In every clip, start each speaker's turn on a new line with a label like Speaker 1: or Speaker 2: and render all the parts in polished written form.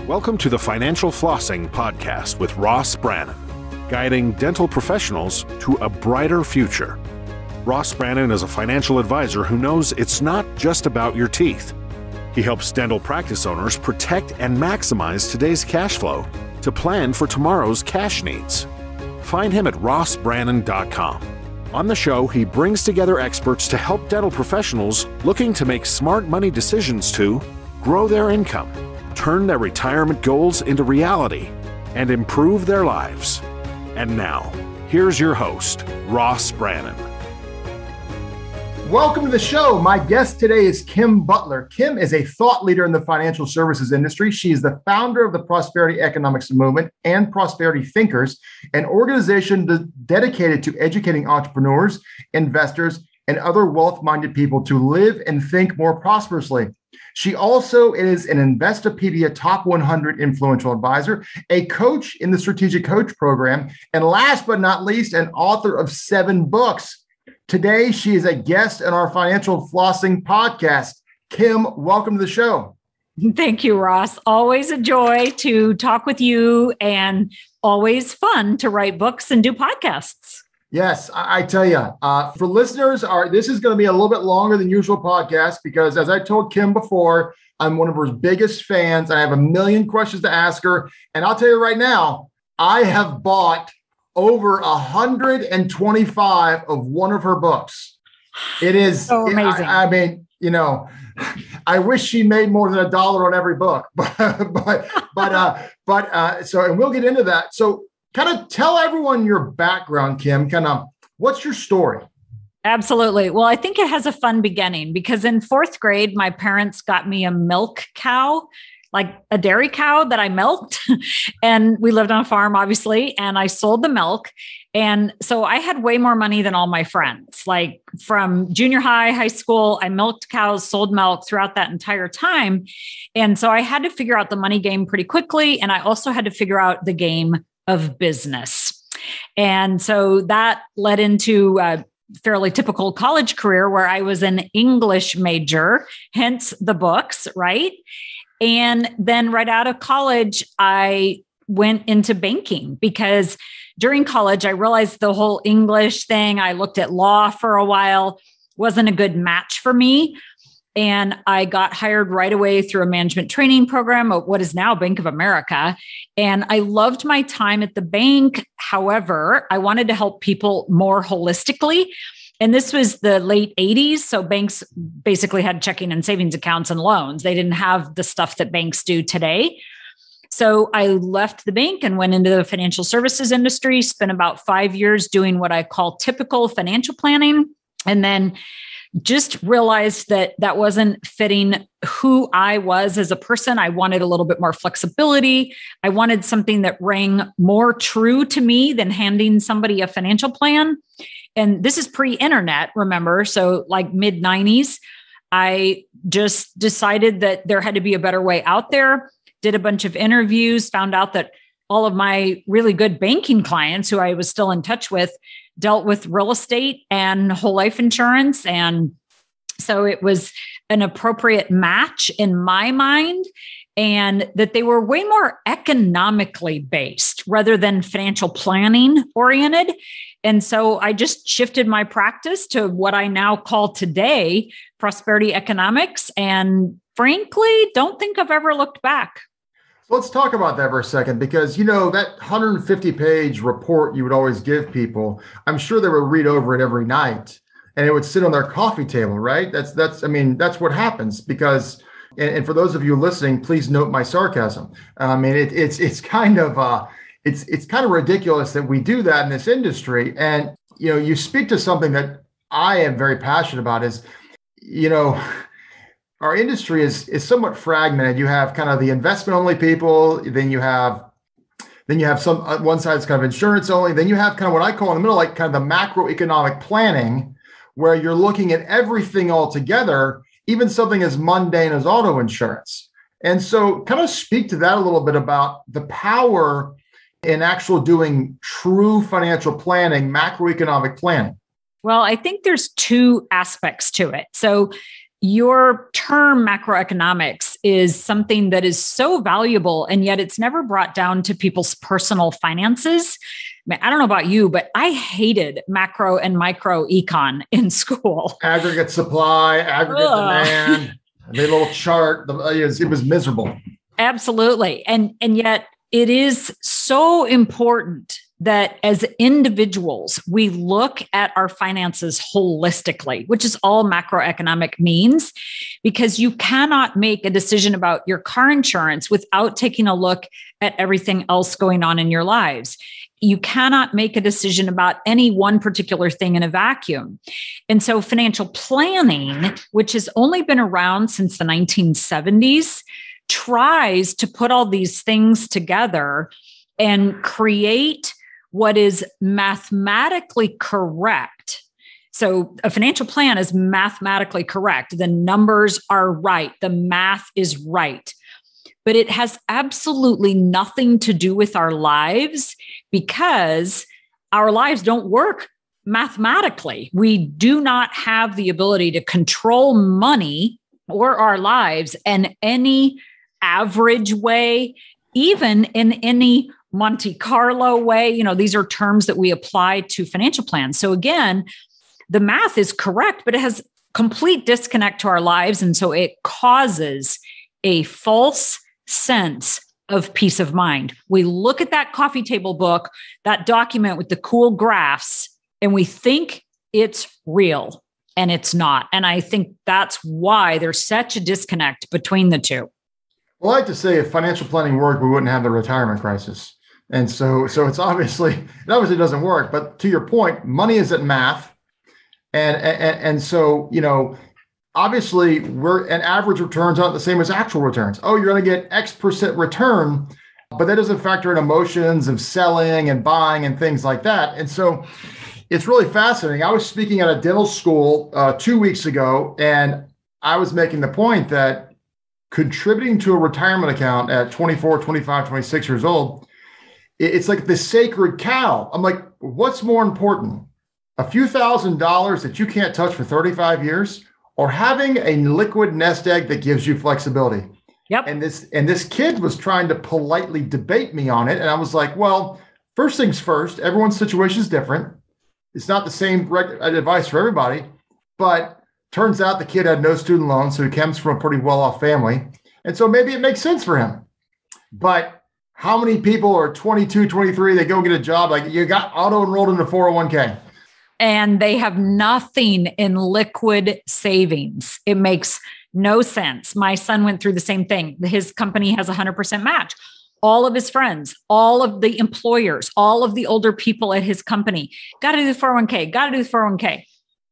Speaker 1: Welcome to the Financial Flossing podcast with Ross Brannon, guiding dental professionals to a brighter future. Ross Brannon is a financial advisor who knows it's not just about your teeth. He helps dental practice owners protect and maximize today's cash flow to plan for tomorrow's cash needs. Find him at rossbrannon.com. On the show, he brings together experts to help dental professionals looking to make smart money decisions to grow their income, turn their retirement goals into reality, and improve their lives. And now, here's your host, Ross Brannon.
Speaker 2: Welcome to the show. My guest today is Kim Butler. Kim is a thought leader in the financial services industry. She is the founder of the Prosperity Economics Movement and Prosperity Thinkers, an organization dedicated to educating entrepreneurs, investors, and other wealth-minded people to live and think more prosperously. She also is an Investopedia Top 100 influential advisor, a coach in the Strategic Coach program, and last but not least, an author of 7 books. Today, she is a guest in our Financial Flossing podcast. Kim, welcome to the show.
Speaker 3: Thank you, Ross. Always a joy to talk with you and always fun to write books and do podcasts.
Speaker 2: Yes, I tell you, for listeners, this is going to be a little bit longer than usual podcast because, as I told Kim before, I'm one of her biggest fans. I have a million questions to ask her. And I'll tell you right now, I have bought over 125 of one of her books. It is
Speaker 3: so amazing.
Speaker 2: I mean, you know, I wish she made more than $1 on every book, but and we'll get into that. So kind of tell everyone your background, Kim, kind of what's your story?
Speaker 3: Absolutely. Well, I think it has a fun beginning because in 4th grade, my parents got me a milk cow, like a dairy cow that I milked. And we lived on a farm, obviously, and I sold the milk. And so I had way more money than all my friends. Like from junior high, high school, I milked cows, sold milk throughout that entire time. And so I had to figure out the money game pretty quickly. And I also had to figure out the game of business. And so that led into a fairly typical college career where I was an English major, hence the books, right? And then right out of college, I went into banking because during college, I realized the whole English thing, I looked at law for a while, wasn't a good match for me. And I got hired right away through a management training program at what is now Bank of America. And I loved my time at the bank. However, I wanted to help people more holistically. And this was the late 80s. So banks basically had checking and savings accounts and loans. They didn't have the stuff that banks do today. So I left the bank and went into the financial services industry, spent about 5 years doing what I call typical financial planning. And then just realized that that wasn't fitting who I was as a person. I wanted a little bit more flexibility. I wanted something that rang more true to me than handing somebody a financial plan. And this is pre-internet, remember? So like mid-90s, I just decided that there had to be a better way out there, did a bunch of interviews, found out that all of my really good banking clients who I was still in touch with dealt with real estate and whole life insurance. And so it was an appropriate match in my mind, and that they were way more economically based rather than financial planning oriented. And so I just shifted my practice to what I now call today prosperity economics. And frankly, don't think I've ever looked back.
Speaker 2: Let's talk about that for a second, because, you know, that 150-page report you would always give people, I'm sure they would read over it every night and it would sit on their coffee table, right? That's what happens because, and for those of you listening, please note my sarcasm. I mean, it's kind of ridiculous that we do that in this industry. And, you know, you speak to something that I am very passionate about is, you know, our industry is somewhat fragmented. You have kind of the investment only people, then you have some one side is kind of insurance only, then you have kind of what I call in the middle, like kind of the macroeconomic planning, where you're looking at everything all together, even something as mundane as auto insurance. And so kind of speak to that a little bit about the power in actual doing true financial planning, macroeconomic planning.
Speaker 3: Well, I think there's 2 aspects to it. So your term macroeconomics is something that is so valuable, and yet it's never brought down to people's personal finances. I don't know about you, but I hated macro and micro econ in school.
Speaker 2: Aggregate supply, aggregate demand, the little chart. It was miserable.
Speaker 3: Absolutely. And yet it is so important that as individuals, we look at our finances holistically, which is all macroeconomic means, because you cannot make a decision about your car insurance without taking a look at everything else going on in your lives. You cannot make a decision about any one particular thing in a vacuum. And so financial planning, which has only been around since the 1970s, tries to put all these things together and create what is mathematically correct. So a financial plan is mathematically correct. The numbers are right. The math is right. But it has absolutely nothing to do with our lives, because our lives don't work mathematically. We do not have the ability to control money or our lives in any average way, even in any Monte Carlo way. These are terms that we apply to financial plans. So again, the math is correct, but it has complete disconnect to our lives. And so it causes a false sense of peace of mind. We look at that coffee table book, that document with the cool graphs, and we think it's real, and it's not. And I think that's why there's such a disconnect between the two.
Speaker 2: Well, I like to say if financial planning worked, we wouldn't have the retirement crisis. And so it obviously doesn't work. But to your point, money isn't math. And so, obviously and average returns aren't the same as actual returns. Oh, you're going to get X% return, but that doesn't factor in emotions of selling and buying and things like that. And so it's really fascinating. I was speaking at a dental school 2 weeks ago, and I was making the point that contributing to a retirement account at 24, 25, 26 years old, it's like the sacred cow. I'm like, what's more important? A few $1,000s that you can't touch for 35 years, or having a liquid nest egg that gives you flexibility?
Speaker 3: Yep.
Speaker 2: And this kid was trying to politely debate me on it. And I was like, well, first things first, everyone's situation is different. It's not the same advice for everybody, but turns out the kid had no student loans, so he comes from a pretty well-off family. And so maybe it makes sense for him. But how many people are 22, 23, they go get a job, like you got auto-enrolled in the 401k.
Speaker 3: And they have nothing in liquid savings. It makes no sense. My son went through the same thing. His company has 100% match. All of his friends, all of the employers, all of the older people at his company, got to do the 401k, got to do the 401k.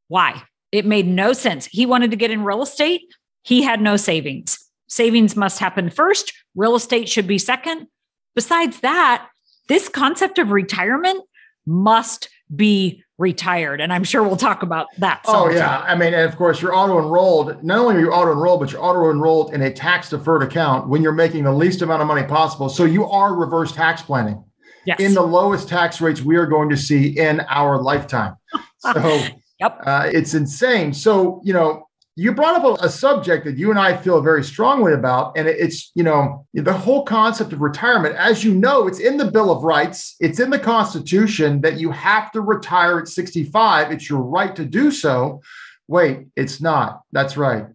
Speaker 3: Why? It made no sense. He wanted to get in real estate. He had no savings. Savings must happen first. Real estate should be second. Besides that, this concept of retirement must be retired. And I'm sure we'll talk about that sometime.
Speaker 2: Oh, yeah. I mean, and of course, you're auto-enrolled. Not only are you auto-enrolled, but you're auto-enrolled in a tax-deferred account when you're making the least amount of money possible. So you are reverse tax planning.
Speaker 3: Yes.
Speaker 2: In the lowest tax rates we are going to see in our lifetime. So
Speaker 3: yep.
Speaker 2: It's insane. So, you brought up a subject that you and I feel very strongly about, and it's, the whole concept of retirement. As you know, it's in the Bill of Rights. It's in the Constitution that you have to retire at 65. It's your right to do so. Wait, it's not. That's right.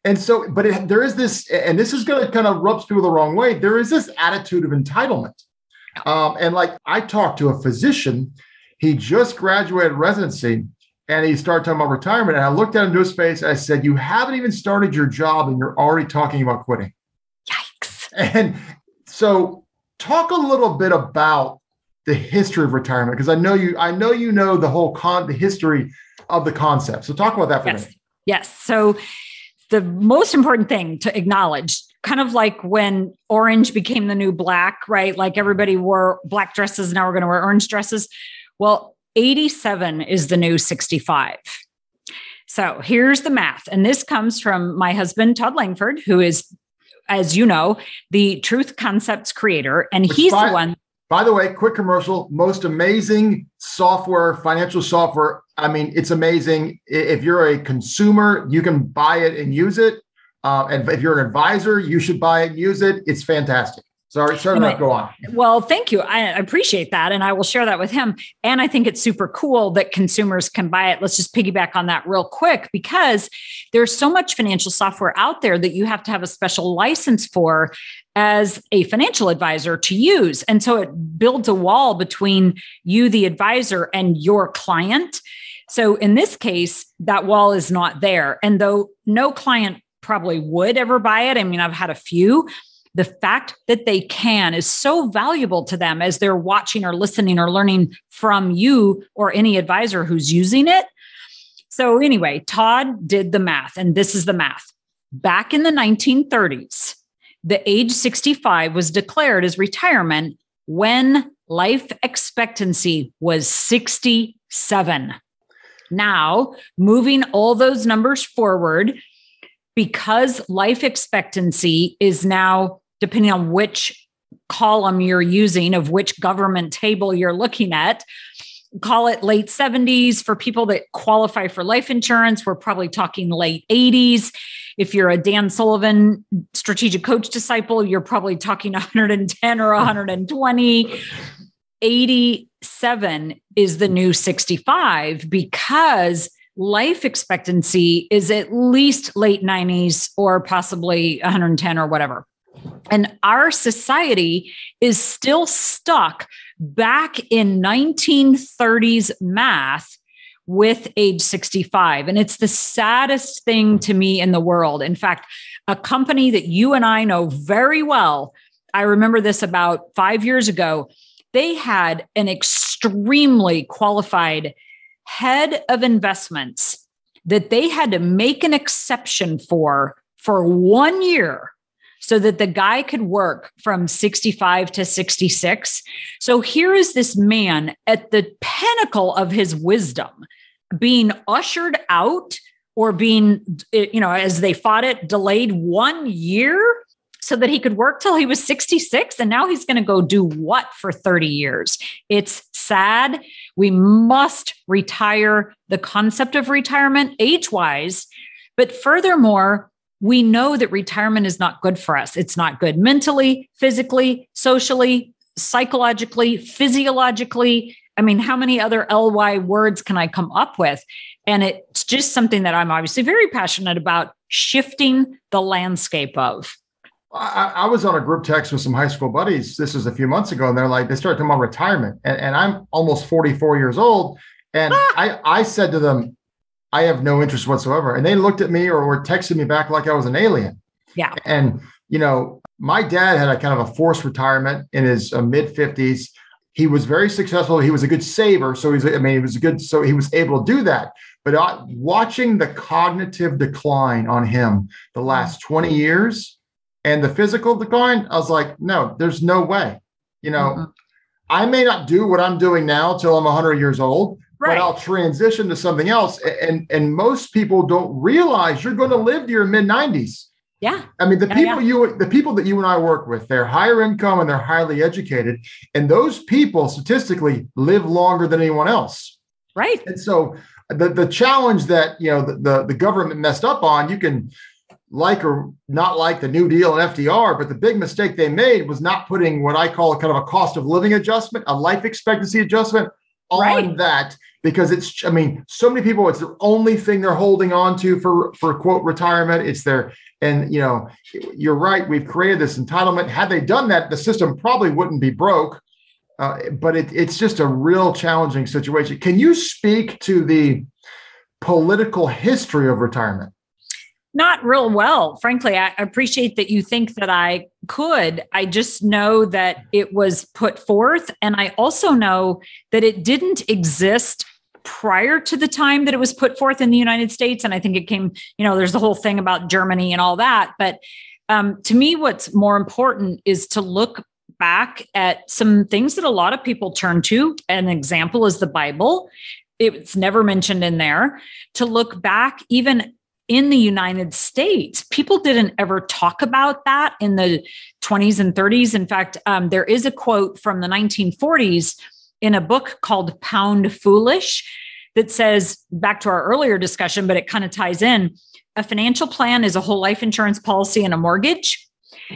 Speaker 2: And so, but there is this, and this is going to kind of rub people the wrong way. There is this attitude of entitlement. And like I talked to a physician, he just graduated residency, and he started talking about retirement. And I looked at him to his face. And I said, you haven't even started your job and you're already talking about quitting.
Speaker 3: Yikes.
Speaker 2: And so talk a little bit about the history of retirement, because I know you know the whole the history of the concept. So talk about that for me.
Speaker 3: Yes. So the most important thing to acknowledge, kind of like when orange became the new black, right? Like everybody wore black dresses. Now we're going to wear orange dresses. Well, 87 is the new 65. So here's the math. And this comes from my husband, Todd Langford, who is, as you know, the Truth Concepts creator. And he's the one.
Speaker 2: By the way, quick commercial, most amazing software, financial software I mean, it's amazing. If you're a consumer, you can buy it and use it. And if you're an advisor, you should buy it and use it. It's fantastic. Sorry, go on.
Speaker 3: Well, thank you. I appreciate that. And I will share that with him. And I think it's super cool that consumers can buy it. Let's just piggyback on that real quick, because there's so much financial software out there that you have to have a special license for as a financial advisor to use. And so it builds a wall between you, the advisor, and your client. So in this case, that wall is not there. And though no client probably would ever buy it, I mean, I've had a few, the fact that they can is so valuable to them as they're watching or listening or learning from you or any advisor who's using it. So anyway, Todd did the math, and this is the math. Back in the 1930s, the age 65 was declared as retirement when life expectancy was 67. Now, moving all those numbers forward, because life expectancy is now, depending on which column you're using of which government table you're looking at, call it late 70s. For people that qualify for life insurance, we're probably talking late 80s. If you're a Dan Sullivan strategic coach disciple, you're probably talking 110 or 120. 87 is the new 65 because life expectancy is at least late 90s or possibly 110 or whatever. And our society is still stuck back in 1930s math with age 65. And it's the saddest thing to me in the world. In fact, a company that you and I know very well, I remember this about 5 years ago, they had an extremely qualified head of investments that they had to make an exception for 1 year so that the guy could work from 65 to 66. So here is this man at the pinnacle of his wisdom being ushered out or being, as they fought it, delayed 1 year so that he could work till he was 66. And now he's going to go do what for 30 years? It's sad. We must retire the concept of retirement age-wise. But furthermore, we know that retirement is not good for us. It's not good mentally, physically, socially, psychologically, physiologically. I mean, how many other LY words can I come up with? And it's just something that I'm obviously very passionate about shifting the landscape of.
Speaker 2: I was on a group text with some high school buddies. This was a few months ago, and they started talking about retirement. And I'm almost 44 years old. And I said to them, I have no interest whatsoever. And they looked at me or were texting me back like I was an alien.
Speaker 3: Yeah.
Speaker 2: And, my dad had a kind of a forced retirement in his mid 50s. He was very successful. He was a good saver. So he was able to do that. But watching the cognitive decline on him the last 20 years and the physical decline, I was like, no, there's no way. I may not do what I'm doing now till I'm 100 years old, right, but I'll transition to something else. And most people don't realize you're going to live to your mid 90s.
Speaker 3: Yeah.
Speaker 2: I mean, the people that you and I work with, they're higher income and they're highly educated. And those people statistically live longer than anyone else.
Speaker 3: Right.
Speaker 2: And so the challenge that, the government messed up on, you can like or not like the New Deal and FDR, but the big mistake they made was not putting what I call kind of a cost of living adjustment, a life expectancy adjustment on that, because so many people, it's the only thing they're holding on to for quote retirement. It's and you're right. We've created this entitlement. Had they done that, the system probably wouldn't be broke, but it's just a real challenging situation. Can you speak to the political history of retirement?
Speaker 3: Not real well. Frankly, I appreciate that you think that I could. I just know that it was put forth. And I also know that it didn't exist prior to the time that it was put forth in the United States. And I think it came, there's the whole thing about Germany and all that. But to me, what's more important is to look back at some things that a lot of people turn to. An example is the Bible. It's never mentioned in there. To look back, even in the United States, people didn't ever talk about that in the 20s and 30s. In fact, there is a quote from the 1940s in a book called Pound Foolish that says, back to our earlier discussion, but it kind of ties in, a financial plan is a whole life insurance policy and a mortgage.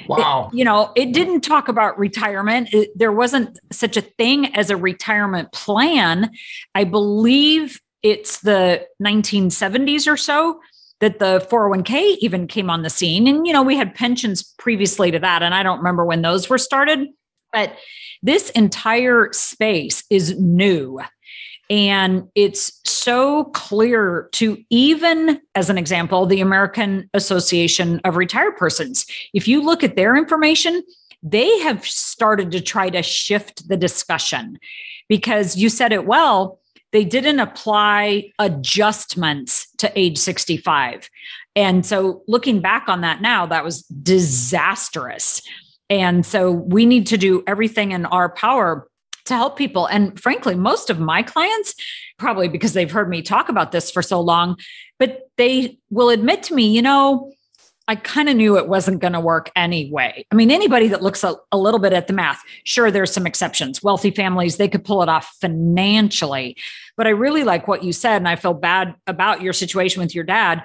Speaker 2: Wow.
Speaker 3: It didn't talk about retirement. There wasn't such a thing as a retirement plan. I believe it's the 1970s or so that the 401k even came on the scene. And, we had pensions previously to that. And I don't remember when those were started, but this entire space is new. And it's so clear to, even as an example, the American Association of Retired Persons. If you look at their information, they have started to try to shift the discussion, because you said it well, they didn't apply adjustments to age 65. And so looking back on that now, that was disastrous. And so we need to do everything in our power to help people. And frankly, most of my clients, probably because they've heard me talk about this for so long, but they will admit to me, I kind of knew it wasn't going to work anyway. I mean, anybody that looks a little bit at the math, sure, there's some exceptions. Wealthy families, they could pull it off financially. But I really like what you said, and I feel bad about your situation with your dad.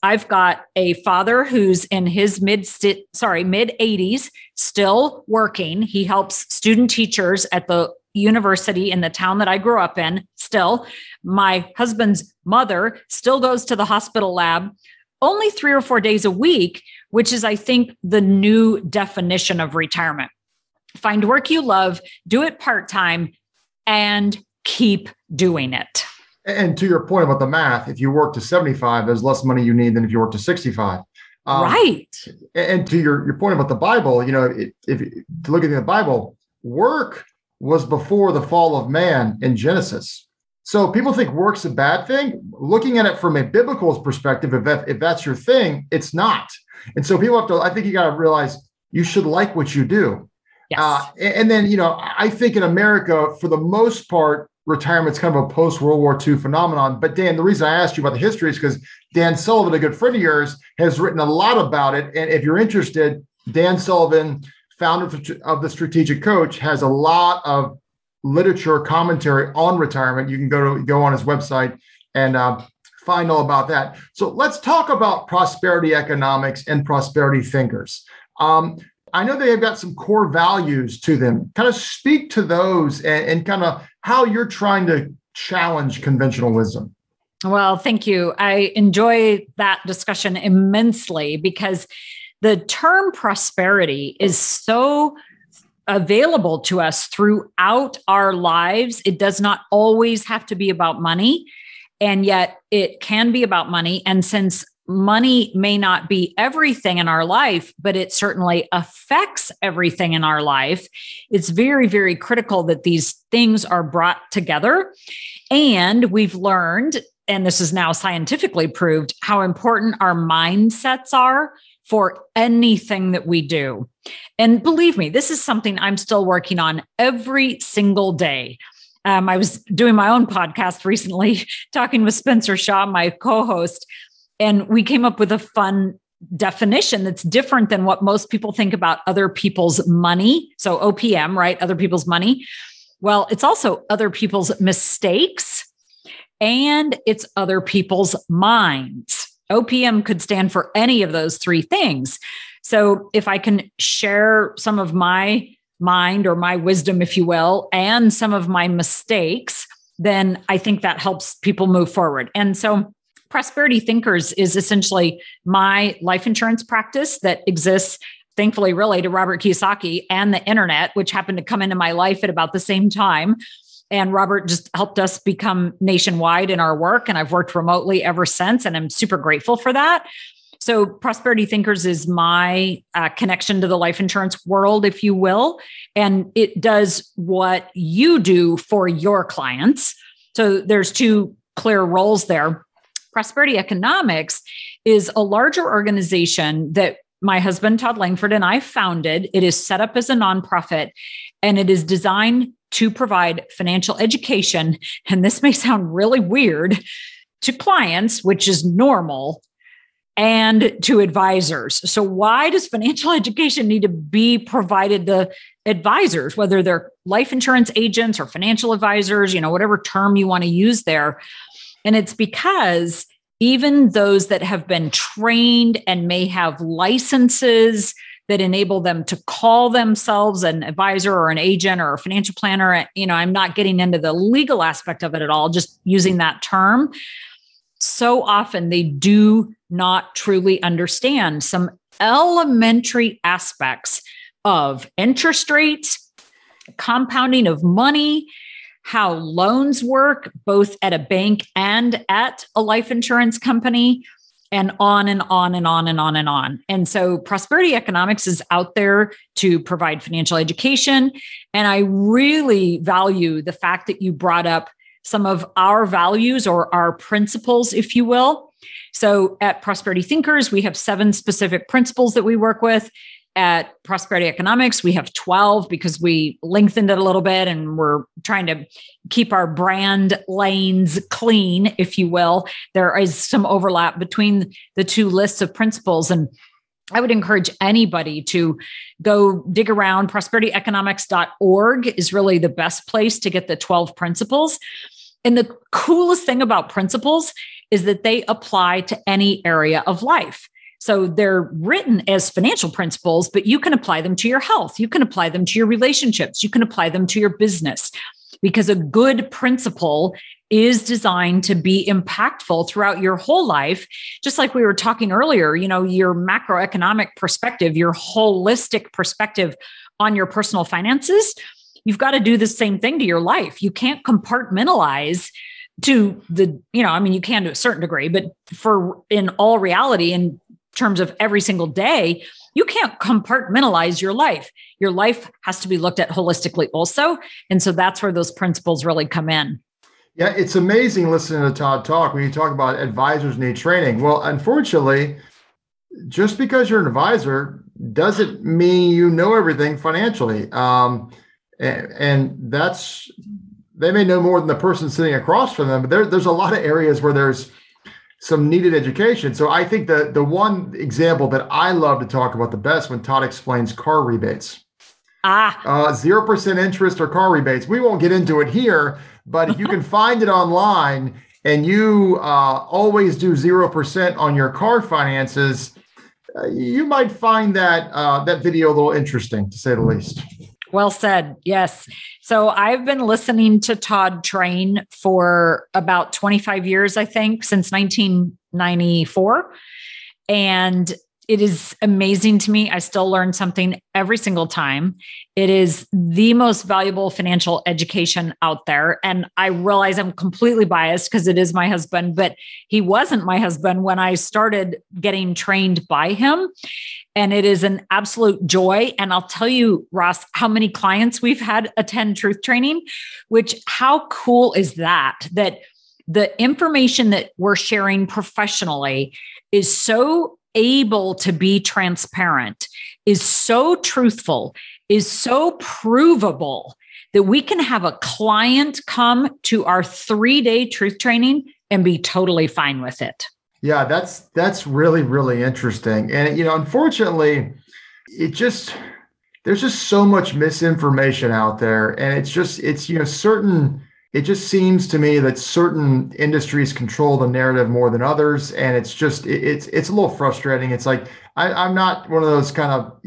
Speaker 3: I've got a father who's in his mid 80s, still working. He helps student teachers at the university in the town that I grew up in. Still, my husband's mother still goes to the hospital lab only 3 or 4 days a week, which is, I think, the new definition of retirement. Find work you love, do it part-time, and keep doing it.
Speaker 2: And to your point about the math, if you work to 75, there's less money you need than if you work to 65.
Speaker 3: Right.
Speaker 2: And to your point about the Bible, if to look at the Bible, work was before the fall of man in Genesis. So people think work's a bad thing. Looking at it from a biblical perspective, if that's your thing, it's not. And so people have to, I think you got to realize you should like what you do.
Speaker 3: Yes.
Speaker 2: And then, I think in America, for the most part, retirement's kind of a post-World War II phenomenon. But Dan, the reason I asked you about the history is because Dan Sullivan, a good friend of yours, has written a lot about it. And if you're interested, Dan Sullivan, founder of the Strategic Coach, has a lot of literature commentary on retirement. You can go on his website and find all about that. So let's talk about prosperity economics and prosperity thinkers. I know they have got some core values to them. Kind of speak to those and kind of how you're trying to challenge conventional wisdom.
Speaker 3: Well, thank you. I enjoy that discussion immensely, because the term prosperity is so available to us throughout our lives. It does not always have to be about money, and yet it can be about money. And since money may not be everything in our life, but it certainly affects everything in our life, it's very, very critical that these things are brought together. And we've learned, and this is now scientifically proved, how important our mindsets are for anything that we do. And believe me, this is something I'm still working on every single day. I was doing my own podcast recently, talking with Spencer Shaw, my co-host, and we came up with a fun definition that's different than what most people think about other people's money. So OPM, right? Other people's money. Well, it's also other people's mistakes, and it's other people's minds. OPM could stand for any of those three things. So if I can share some of my mind or my wisdom, if you will, and some of my mistakes, then I think that helps people move forward. And so Prosperity Thinkers is essentially my life insurance practice that exists, thankfully, really to Robert Kiyosaki and the internet, which happened to come into my life at about the same time. And Robert just helped us become nationwide in our work. And I've worked remotely ever since. And I'm super grateful for that. So Prosperity Thinkers is my connection to the life insurance world, if you will. And it does what you do for your clients. So there's two clear roles there. Prosperity Economics is a larger organization that my husband, Todd Langford, and I founded. It is set up as a nonprofit, and it is designed to provide financial education. And this may sound really weird to clients, which is normal, and to advisors. So why does financial education need to be provided to advisors, whether they're life insurance agents or financial advisors, whatever term you want to use there? And it's because even those that have been trained and may have licenses that enable them to call themselves an advisor or an agent or a financial planner, I'm not getting into the legal aspect of it at all, just using that term. So often they do not truly understand some elementary aspects of interest rates, compounding of money, how loans work, both at a bank and at a life insurance company, and on and on and on and on and on. And so Prosperity Economics is out there to provide financial education. And I really value the fact that you brought up some of our values or our principles, if you will. So at Prosperity Thinkers, we have 7 specific principles that we work with. At Prosperity Economics, we have 12 because we lengthened it a little bit and we're trying to keep our brand lanes clean, if you will. There is some overlap between the 2 lists of principles. And I would encourage anybody to go dig around. prosperityeconomics.org is really the best place to get the 12 principles. And the coolest thing about principles is that they apply to any area of life. So they're written as financial principles, but you can apply them to your health. You can apply them to your relationships. You can apply them to your business, because a good principle is designed to be impactful throughout your whole life. Just like we were talking earlier, your macroeconomic perspective, your holistic perspective on your personal finances, you've got to do the same thing to your life. You can't compartmentalize to you can to a certain degree, but in all reality, in terms of every single day, you can't compartmentalize your life. Your life has to be looked at holistically also. And so that's where those principles really come in.
Speaker 2: Yeah, it's amazing listening to Todd talk when you talk about advisors need training. Well, unfortunately, just because you're an advisor doesn't mean you know everything financially. And that's, they may know more than the person sitting across from them, but there's a lot of areas where there's some needed education. So I think the one example that I love to talk about the best when Todd explains car rebates. 0% interest or car rebates. We won't get into it here, but if you can find it online and you always do 0% on your car finances, you might find that video a little interesting, to say the least.
Speaker 3: Well said. Yes. So I've been listening to Todd train for about 25 years, I think, since 1994. And it is amazing to me. I still learn something every single time. It is the most valuable financial education out there. And I realize I'm completely biased because it is my husband, but he wasn't my husband when I started getting trained by him. And it is an absolute joy. And I'll tell you, Ross, how many clients we've had attend truth training, how cool is that the information that we're sharing professionally is so able to be transparent, is so truthful, is so provable that we can have a client come to our 3-day truth training and be totally fine with it.
Speaker 2: Yeah, that's really, really interesting. And, unfortunately, there's just so much misinformation out there. And it just seems to me that certain industries control the narrative more than others. And it's a little frustrating. It's like, I'm not one of those kind of,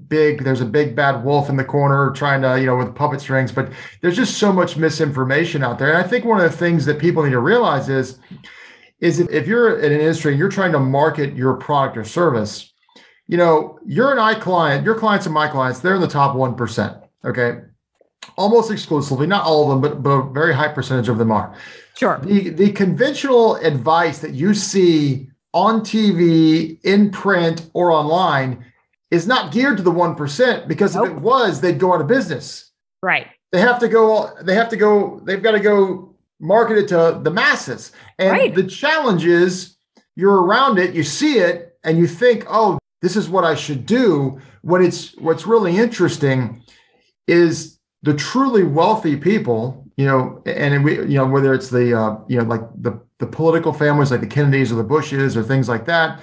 Speaker 2: there's a big bad wolf in the corner trying to, with puppet strings, but there's just so much misinformation out there. And I think one of the things that people need to realize is if you're in an industry and you're trying to market your product or service, you're an client, your clients and my clients, they're in the top 1%. Okay. Almost exclusively, not all of them, but a very high percentage of them are.
Speaker 3: Sure.
Speaker 2: The conventional advice that you see on TV, in print, or online is not geared to the 1%, because if it was, they'd go out of business.
Speaker 3: Right.
Speaker 2: They've got to go market it to the masses. And the challenge is you're around it, you see it, and you think, oh, this is what I should do. What's really interesting is the truly wealthy people, and whether it's the political families like the Kennedys or the Bushes or things like that,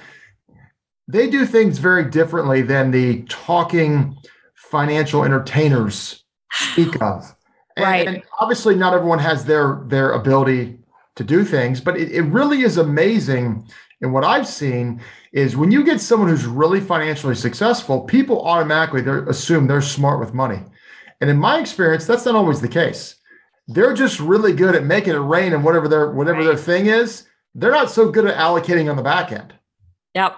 Speaker 2: they do things very differently than the talking financial entertainers speak of. And obviously not everyone has their ability to do things, but it really is amazing. And what I've seen is when you get someone who's really financially successful, people automatically assume they're smart with money. And in my experience, that's not always the case. They're just really good at making it rain and whatever their thing is. They're not so good at allocating on the back end.
Speaker 3: Yep.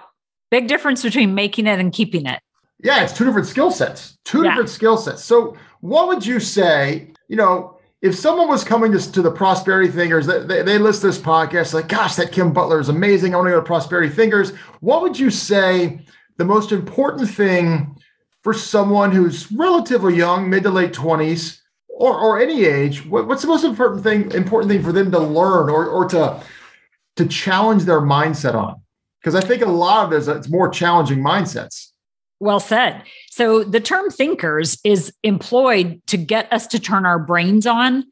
Speaker 3: Big difference between making it and keeping it.
Speaker 2: Yeah, it's two different skill sets. Different skill sets. So what would you say, if someone was coming to the Prosperity Thinkers, they list this podcast like, gosh, that Kim Butler is amazing. I want to go to Prosperity Thinkers. What would you say the most important thing for someone who's relatively young, mid to late 20s, or any age? What's the most important thing for them to learn or to challenge their mindset on? Because I think a lot of it's more challenging mindsets.
Speaker 3: Well said. So the term thinkers is employed to get us to turn our brains on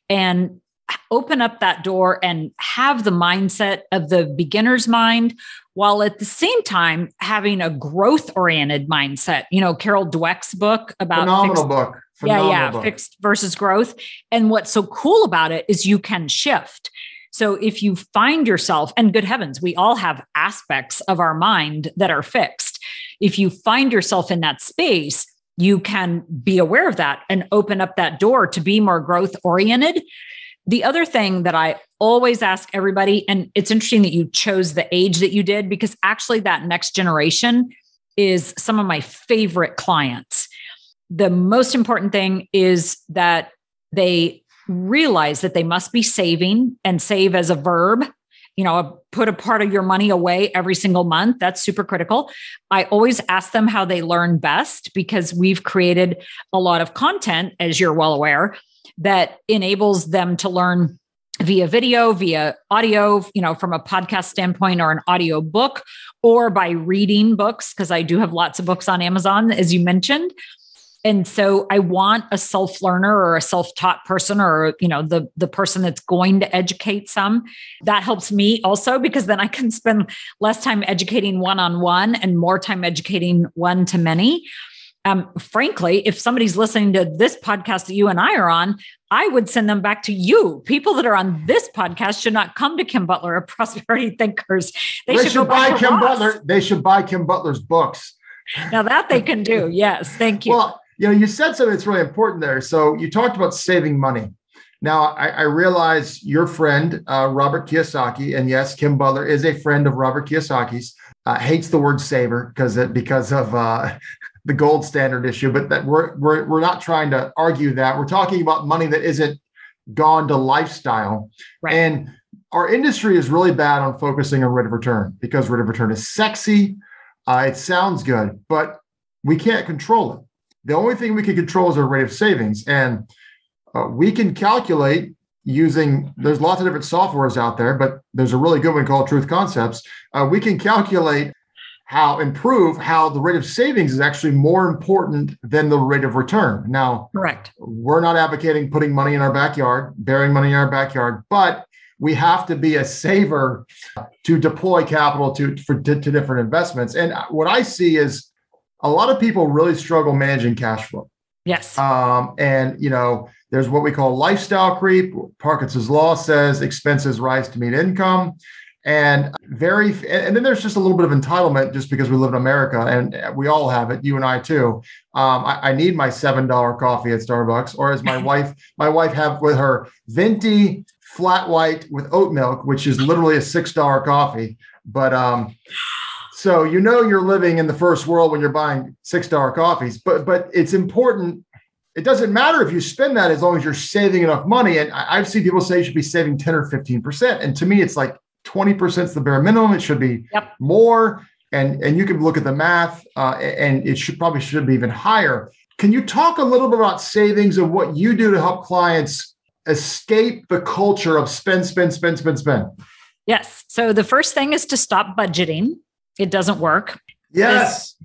Speaker 3: and open up that door and have the mindset of the beginner's mind, while at the same time having a growth-oriented mindset. Carol Dweck's book about fixed versus growth. And what's so cool about it is you can shift. So if you find yourself, and good heavens, we all have aspects of our mind that are fixed. If you find yourself in that space, you can be aware of that and open up that door to be more growth oriented. The other thing that I always ask everybody, and it's interesting that you chose the age that you did, because actually that next generation is some of my favorite clients. The most important thing is that they realize that they must be saving, and save as a verb. Put a part of your money away every single month. That's super critical. I always ask them how they learn best, because we've created a lot of content, as you're well aware, that enables them to learn via video, via audio, from a podcast standpoint, or an audio book, or by reading books, because I do have lots of books on Amazon, as you mentioned. And so I want a self-learner or a self-taught person, or, the person that's going to educate some. That helps me also, because then I can spend less time educating one-on-one and more time educating one-to-many. Frankly, if somebody's listening to this podcast that you and I are on, I would send them back to you. People that are on this podcast should not come to Kim Butler or Prosperity Thinkers. They should buy Kim Butler.
Speaker 2: They should buy Kim Butler's books.
Speaker 3: Now that they can do. Yes. Thank you.
Speaker 2: Well, you said something that's really important there. So you talked about saving money. Now, I realize your friend, Robert Kiyosaki, and yes, Kim Butler is a friend of Robert Kiyosaki's, hates the word saver because of the gold standard issue, but that we're not trying to argue that. We're talking about money that isn't gone to lifestyle. Right. And our industry is really bad on focusing on rate of return, because rate of return is sexy. It sounds good, but we can't control it. The only thing we can control is our rate of savings. And we can calculate there's lots of different softwares out there, but there's a really good one called Truth Concepts. We can calculate how the rate of savings is actually more important than the rate of return. Now, correct. We're not advocating putting money in our backyard, burying money in our backyard, but we have to be a saver to deploy capital to different investments. And what I see is a lot of people really struggle managing cash flow.
Speaker 3: Yes.
Speaker 2: And there's what we call lifestyle creep. Parkinson's law says expenses rise to meet income. And then there's just a little bit of entitlement, just because we live in America, and we all have it, you and I too. I need my $7 coffee at Starbucks, or as my wife have with her venti flat white with oat milk, which is literally a $6 coffee. But so you're living in the first world when you're buying $6 coffees, but it's important. It doesn't matter if you spend that, as long as you're saving enough money. And I've seen people say you should be saving 10 or 15%. And to me, it's like 20% is the bare minimum. It should be more. And you can look at the math, and it should be even higher. Can you talk a little bit about savings and what you do to help clients escape the culture of spend?
Speaker 3: Yes. So the first thing is to stop budgeting. It doesn't work.
Speaker 2: Yes.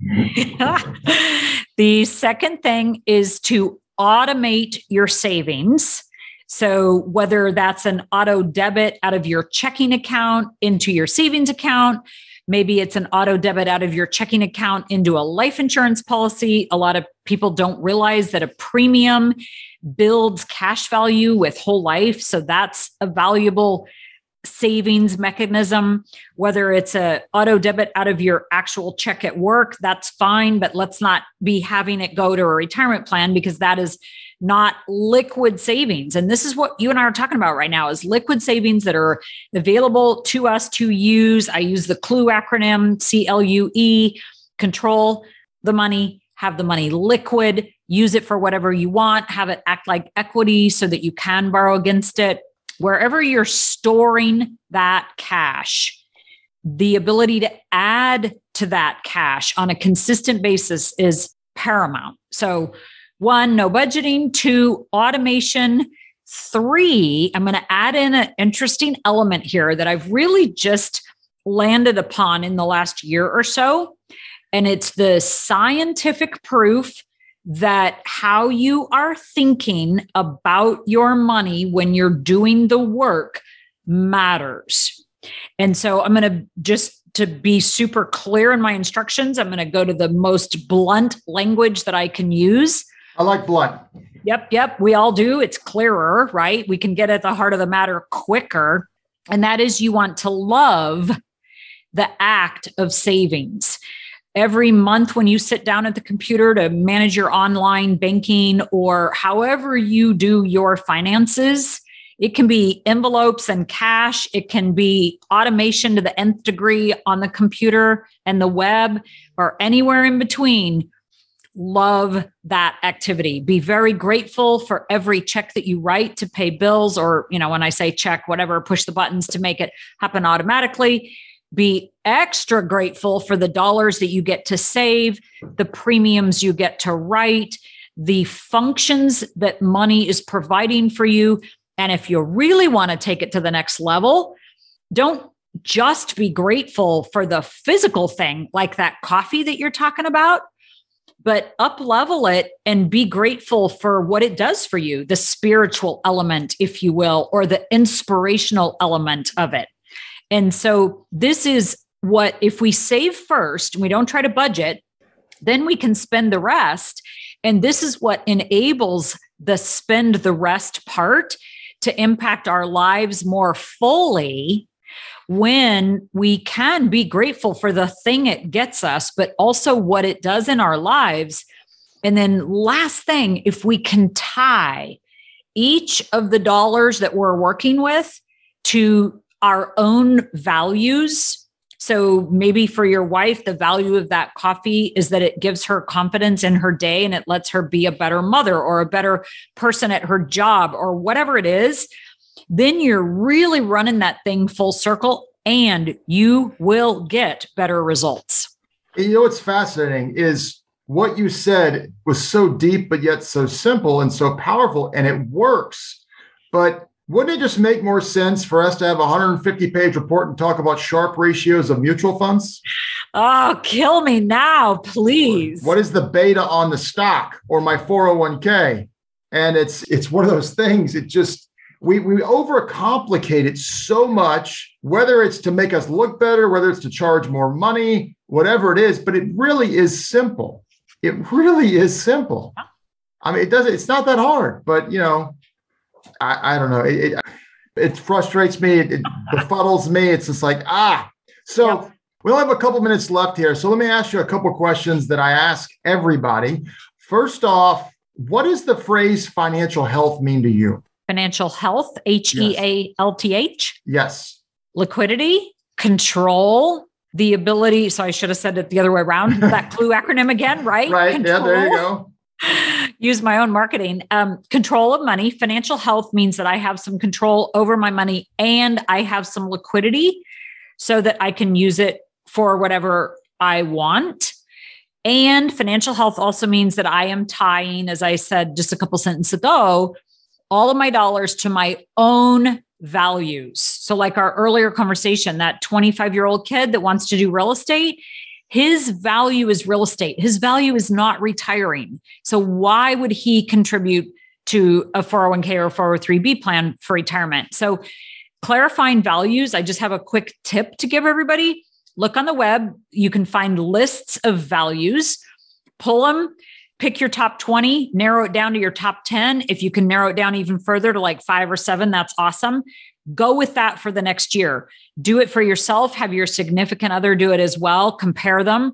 Speaker 3: The second thing is to automate your savings. So whether that's an auto debit out of your checking account into your savings account, maybe it's an auto debit out of your checking account into a life insurance policy. A lot of people don't realize that a premium builds cash value with whole life. So that's a valuable savings mechanism, whether it's a auto debit out of your actual check at work, that's fine, but let's not be having it go to a retirement plan because that is not liquid savings. And this is what you and I are talking about right now is liquid savings that are available to us to use. I use the CLUE acronym, CLUE, control the money, have the money liquid, use it for whatever you want, have it act like equity so that you can borrow against it. Wherever you're storing that cash, the ability to add to that cash on a consistent basis is paramount. So 1, no budgeting. 2, automation. 3, I'm going to add in an interesting element here that I've really just landed upon in the last year or so. And it's the scientific proof that how you are thinking about your money when you're doing the work matters. And so I'm going to just to be super clear in my instructions, I'm going to go to the most blunt language that I can use.
Speaker 2: I like blunt.
Speaker 3: Yep. We all do. It's clearer, right? We can get at the heart of the matter quicker. And that is you want to love the act of savings. Every month when you sit down at the computer to manage your online banking or however you do your finances, it can be envelopes and cash. It can be automation to the nth degree on the computer and the web or anywhere in between. Love that activity. Be very grateful for every check that you write to pay bills or, when I say check, whatever, push the buttons to make it happen automatically. Be extra grateful for the dollars that you get to save, the premiums you get to write, the functions that money is providing for you. And if you really want to take it to the next level, don't just be grateful for the physical thing like that coffee that you're talking about, but up level it and be grateful for what it does for you, the spiritual element, if you will, or the inspirational element of it. And so this is what, if we save first and we don't try to budget, then we can spend the rest. And this is what enables the spend the rest part to impact our lives more fully when we can be grateful for the thing it gets us, but also what it does in our lives. And then last thing, if we can tie each of the dollars that we're working with to our own values. So maybe for your wife, the value of that coffee is that it gives her confidence in her day and it lets her be a better mother or a better person at her job or whatever it is. Then you're really running that thing full circle and you will get better results.
Speaker 2: What's fascinating is what you said was so deep, but yet so simple and so powerful, and it works. But wouldn't it just make more sense for us to have a 150-page report and talk about Sharpe ratios of mutual funds?
Speaker 3: Oh, kill me now, please.
Speaker 2: What is the beta on the stock or my 401k? And it's one of those things. It just, we overcomplicate it so much, whether it's to make us look better, whether it's to charge more money, whatever it is, but it really is simple. It really is simple. I mean, it's not that hard, but I don't know. It frustrates me. It befuddles me. It's just like, So yep. We only have a couple minutes left here. So let me ask you a couple questions that I ask everybody. First off, what does the phrase financial health mean to you?
Speaker 3: Financial health, HEALTH.
Speaker 2: Yes.
Speaker 3: Liquidity, control, the ability. So I should have said it the other way around. That CLUE acronym again, right?
Speaker 2: Right.
Speaker 3: Control.
Speaker 2: Yeah, there you go.
Speaker 3: Use my own marketing. Control of money. Financial health means that I have some control over my money and I have some liquidity so that I can use it for whatever I want. And financial health also means that I am tying, as I said just a couple sentences ago, all of my dollars to my own values. So like our earlier conversation, that 25-year-old kid that wants to do real estate, his value is real estate. His value is not retiring. So why would he contribute to a 401k or 403b plan for retirement? So clarifying values, I just have a quick tip to give everybody. Look on the web. You can find lists of values, pull them, pick your top 20, narrow it down to your top 10. If you can narrow it down even further to like 5 or 7, that's awesome. Go with that for the next year. Do it for yourself. Have your significant other do it as well. Compare them.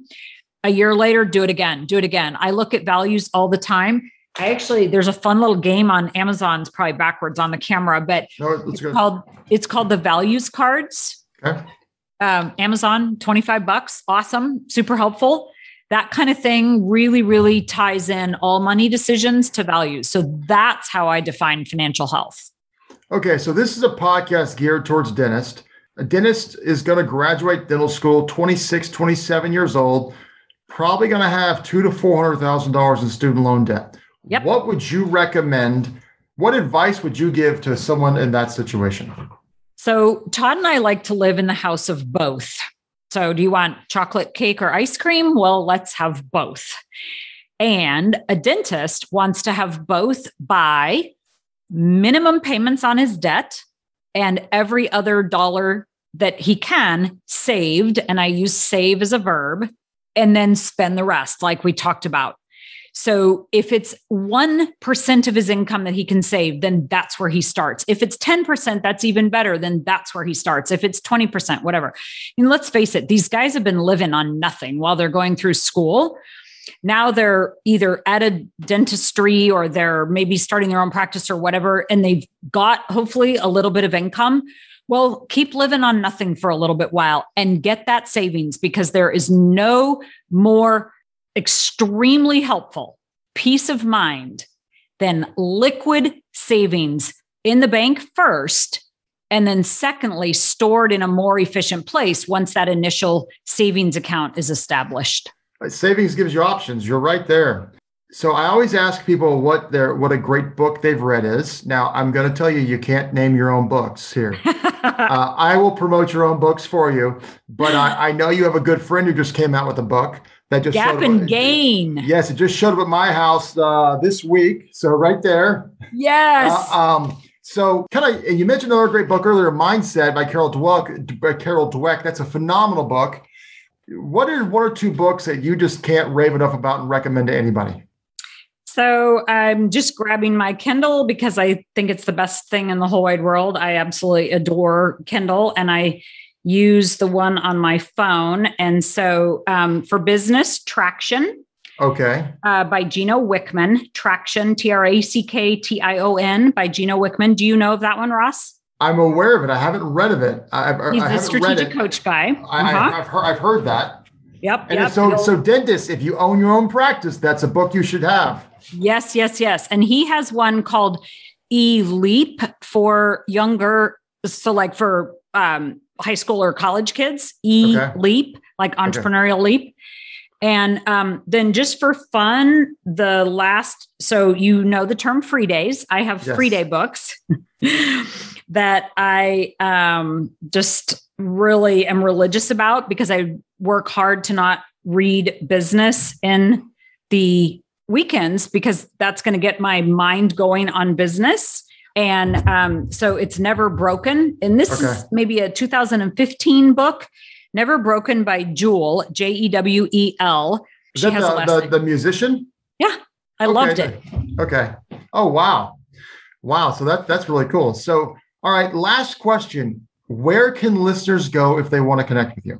Speaker 3: A year later, do it again. Do it again. I look at values all the time. There's a fun little game on Amazon. It's probably backwards on the camera, but it's called the values cards.
Speaker 2: Okay.
Speaker 3: Amazon, $25. Awesome. Super helpful. That kind of thing really, really ties in all money decisions to values. So that's how I define financial health.
Speaker 2: Okay. So this is a podcast geared towards dentists. A dentist is going to graduate dental school, 26, 27 years old, probably going to have $200,000 to $400,000 in student loan debt.
Speaker 3: Yep.
Speaker 2: What would you recommend? What advice would you give to someone in that situation?
Speaker 3: So Todd and I like to live in the house of both. So do you want chocolate cake or ice cream? Well, let's have both. And a dentist wants to have both by minimum payments on his debt and every other dollar that he can saved. And I use save as a verb, and then spend the rest like we talked about. So if it's 1% of his income that he can save, then that's where he starts. If it's 10%, that's even better. Then that's where he starts. If it's 20%, whatever. And let's face it, these guys have been living on nothing while they're going through school. Now they're either at a dentistry or they're maybe starting their own practice or whatever, and they've got hopefully a little bit of income. Well, keep living on nothing for a little bit while and get that savings, because there is no more extremely helpful peace of mind than liquid savings in the bank first, and then secondly, stored in a more efficient place once that initial savings account is established.
Speaker 2: Savings gives you options. You're right there. So I always ask people what a great book they've read is. Now, I'm going to tell you, you can't name your own books here. I will promote your own books for you, but I know you have a good friend who just came out with a book that just
Speaker 3: Gap and Gain.
Speaker 2: Yes, it just showed up at my house this week. So right there.
Speaker 3: Yes.
Speaker 2: So and you mentioned another great book earlier, Mindset by Carol Dweck. That's a phenomenal book. What are one or two books that you just can't rave enough about and recommend to anybody?
Speaker 3: So I'm just grabbing my Kindle because I think it's the best thing in the whole wide world. I absolutely adore Kindle, and I use the one on my phone. And so for business, Traction.
Speaker 2: Okay.
Speaker 3: By Gino Wickman. Traction, Tracktion by Gino Wickman. Do you know of that one, Ross?
Speaker 2: I'm aware of it. I haven't read of it.
Speaker 3: He's a strategic coach guy.
Speaker 2: I've heard that.
Speaker 3: Yep.
Speaker 2: And so dentists, if you own your own practice, that's a book you should have.
Speaker 3: Yes. And he has one called E-Leap for younger. So like for high school or college kids, E-Leap, like entrepreneurial leap. And then just for fun, so you know the term free days. I have 3-day books that I just really am religious about, because I work hard to not read business in the weekends, because that's going to get my mind going on business. And so it's Never Broken. And this is maybe a 2015 book, Never Broken by Jewel, Jewel.
Speaker 2: Is that the musician?
Speaker 3: Yeah, I loved it.
Speaker 2: Okay. Oh, wow. Wow. So that's really cool. So, all right, last question. Where can listeners go if they want to connect with you?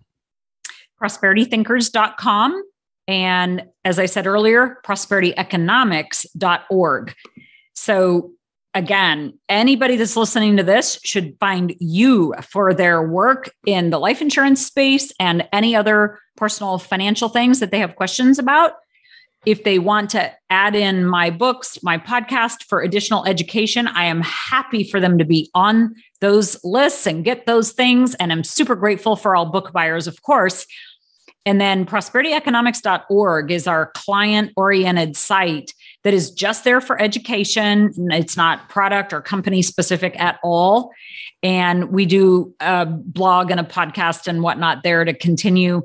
Speaker 3: Prosperitythinkers.com. And as I said earlier, prosperityeconomics.org. So again, anybody that's listening to this should find you for their work in the life insurance space and any other personal financial things that they have questions about. If they want to add in my books, my podcast for additional education, I am happy for them to be on those lists and get those things. And I'm super grateful for all book buyers, of course. And then prosperityeconomics.org is our client-oriented site that is just there for education. It's not product or company specific at all. And we do a blog and a podcast and whatnot there to continue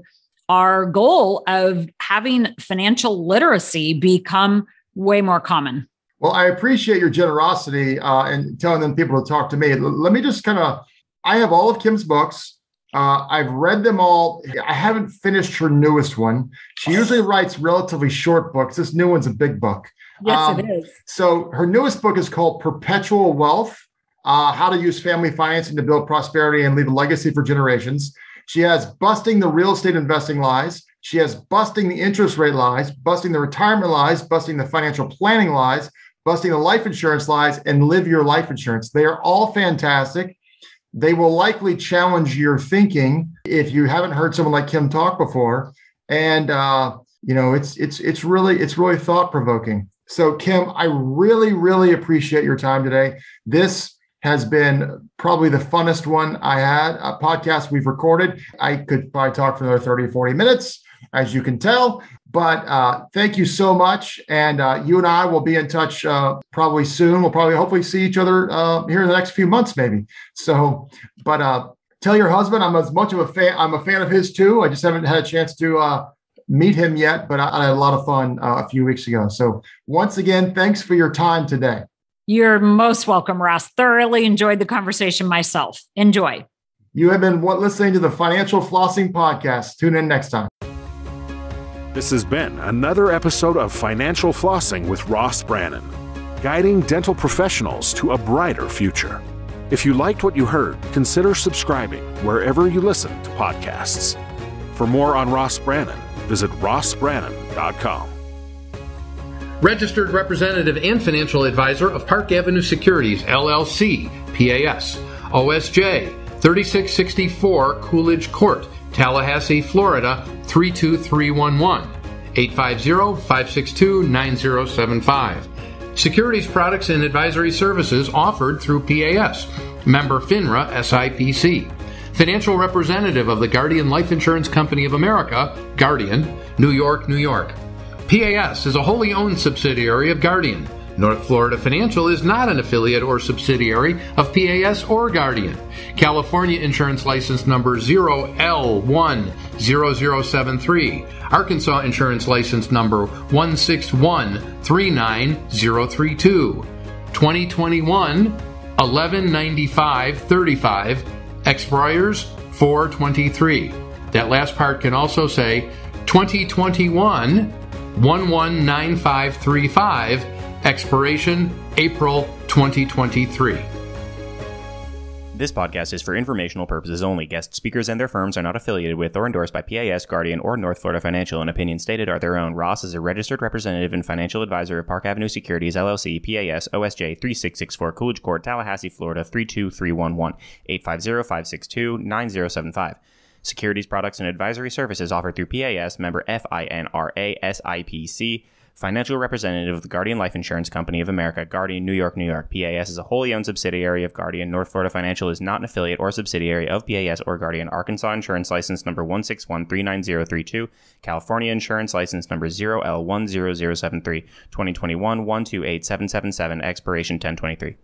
Speaker 3: our goal of having financial literacy become way more common.
Speaker 2: Well, I appreciate your generosity and telling them people to talk to me. Let me just I have all of Kim's books. I've read them all. I haven't finished her newest one. She usually writes relatively short books. This new one's a big book.
Speaker 3: Yes, it is.
Speaker 2: So her newest book is called Perpetual Wealth, how to use family financing to build prosperity and leave a legacy for generations. She has Busting the Real Estate Investing Lies. She has Busting the Interest Rate Lies, Busting the Retirement Lies, Busting the Financial Planning Lies, Busting the Life Insurance Lies, and Live Your Life Insurance. They are all fantastic. They will likely challenge your thinking if you haven't heard someone like Kim talk before. And it's really thought provoking. So Kim, I really, really appreciate your time today. This has been probably the funnest one I had, a podcast we've recorded. I could probably talk for another 30 or 40 minutes, as you can tell. But thank you so much. And you and I will be in touch probably soon. We'll probably hopefully see each other here in the next few months, maybe. So, but tell your husband I'm as much of a fan. I'm a fan of his too. I just haven't had a chance to meet him yet, but I had a lot of fun a few weeks ago. So once again, thanks for your time today.
Speaker 3: You're most welcome, Ross. Thoroughly enjoyed the conversation myself. Enjoy.
Speaker 2: You have been listening to the Financial Flossing Podcast. Tune in next time.
Speaker 1: This has been another episode of Financial Flossing with Ross Brannon, guiding dental professionals to a brighter future. If you liked what you heard, consider subscribing wherever you listen to podcasts. For more on Ross Brannon, visit rossbrannon.com.
Speaker 4: Registered representative and financial advisor of Park Avenue Securities, LLC, PAS, OSJ, 3664 Coolidge Court, Tallahassee, Florida, 32311, 850-562-9075. Securities products and advisory services offered through PAS, member FINRA SIPC. Financial representative of the Guardian Life Insurance Company of America, Guardian, New York, New York. PAS is a wholly owned subsidiary of Guardian. North Florida Financial is not an affiliate or subsidiary of PAS or Guardian. California Insurance License Number 0L10073. Arkansas Insurance License Number 161-39032. 2021 119535. Expires 423. That last part can also say 2021 119535. Expiration April 2023.
Speaker 5: This podcast is for informational purposes only. Guest speakers and their firms are not affiliated with or endorsed by PAS, Guardian, or North Florida Financial, and opinions stated are their own. Ross is a registered representative and financial advisor of Park Avenue Securities, LLC, PAS, OSJ, 3664 Coolidge Court, Tallahassee, Florida, 32311, 850-562-9075. Securities products and advisory services offered through PAS, member FINRA SIPC. Financial representative of the Guardian Life Insurance Company of America, Guardian, New York, New York. PAS is a wholly owned subsidiary of Guardian. North Florida Financial is not an affiliate or subsidiary of PAS or Guardian. Arkansas Insurance License Number 161-39032. California Insurance License Number 0L10073. 2021 128777. Expiration 1023.